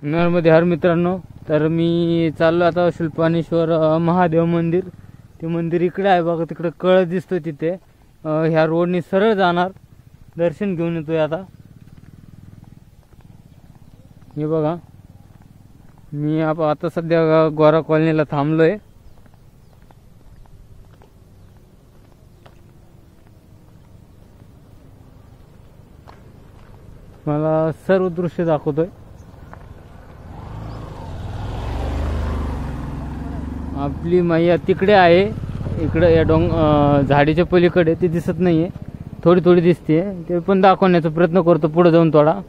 नर्मदे हर मित्रांनो, तर मी चाललो आता शुल्पानेश्वर महादेव मंदिर. ते मंदिर इकडे आहे बघा, तिकडे कळस दिसतो तिथे. ह्या रोडनी सरळ जाणार, दर्शन घेऊन येतोय आता. हे बघा, मी आता सध्या गोरा कॉलनीला थांबलोय. मला सर्व दृश्य दाखवतोय. आपली मैया तिकडे आहे, इकडे या झाडीच्या पलीकडे. ती दिसत नाहीये, थोडी थोडी दिसते. ते पण दाखवण्याचा प्रयत्न करतो पुढे जाऊन थोडा.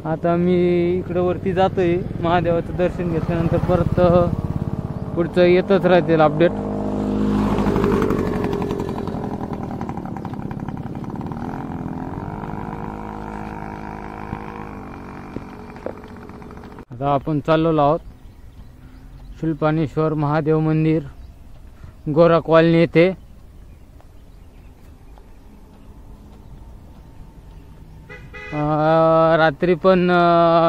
आता मी इकडे वरती जातोय. महादेवाचं दर्शन घेतल्यानंतर परत पुढचं येतच राहतील अपडेट. आता आपण चाललो आहोत शुल्पानेश्वर महादेव मंदिर, गोरा कॉलनी येथे. रात्री पण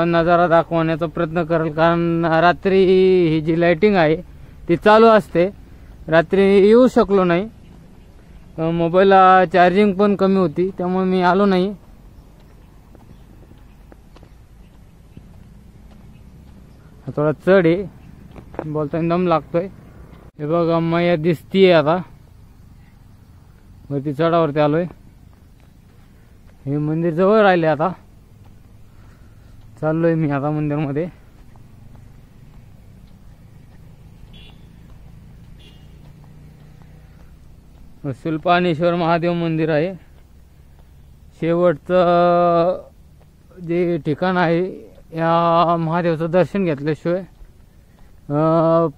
नजारा दाखवण्याचा प्रयत्न करेल, कारण रात्री ही जी लाइटिंग आहे ती चालू असते. रात्री येऊ शकलो नाही, मोबाईलला चार्जिंग पण कमी होती, त्यामुळे मी आलो नाही. थोडा चढ आहे, बोलताना दम लागतोय. हे बघा, मैया दिसतीये. आता वरती चढावरती आलोय. हे मंदिर जवळ राहिले. आता चाललोय मी आता मंदिरमध्ये. शुल्पानेश्वर महादेव मंदिर आहे. शेवटचं जे ठिकाण आहे, या महादेवाचं दर्शन घेतल्याशिवाय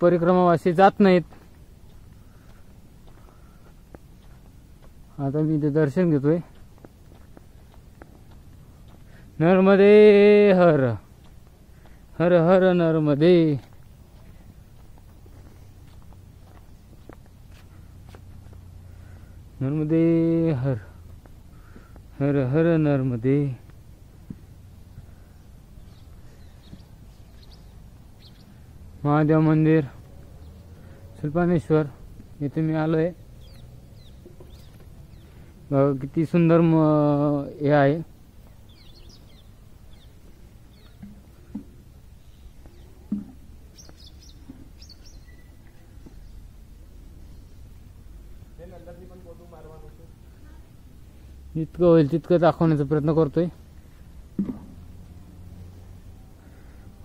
परिक्रमावासी जात नाहीत. आता मी ते दर्शन घेतोय. नर्मदे हर हर हर नर्मदे. नर्मदे हर हर हर नर्मदे. महादेव मंदिर शुल्पानेश्वर इथे मी आलोय. किती सुंदर हे आहे. जितकं होईल तितकं दाखवण्याचा प्रयत्न करतोय.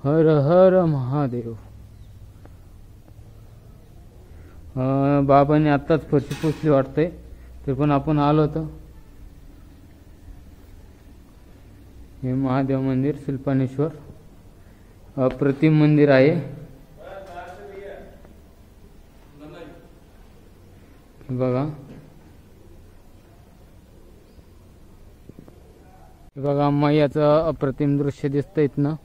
हर हर महादेव. बाबांनी आत्ताच फरशी पुसली वाटतंय, ते पण आपण आलो होतो. हे महादेव मंदिर शुल्पानेश्वर अप्रतिम मंदिर आहे. बघा, बघा मैयाचं अप्रतिम दृश्य दिसतंय इथनं,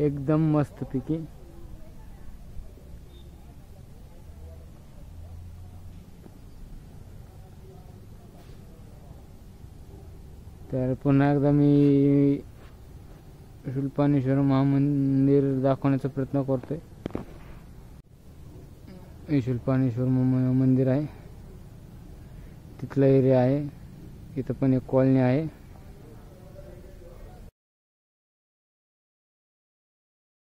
एकदम मस्त पैकी. तर पुन्हा एकदा मी शुल्पानेश्वर महामंदिर दाखवण्याचा प्रयत्न करतोय. हे शुल्पानेश्वर मंदिर आहे, तिथला एरिया आहे. इथं पण एक कॉलनी आहे.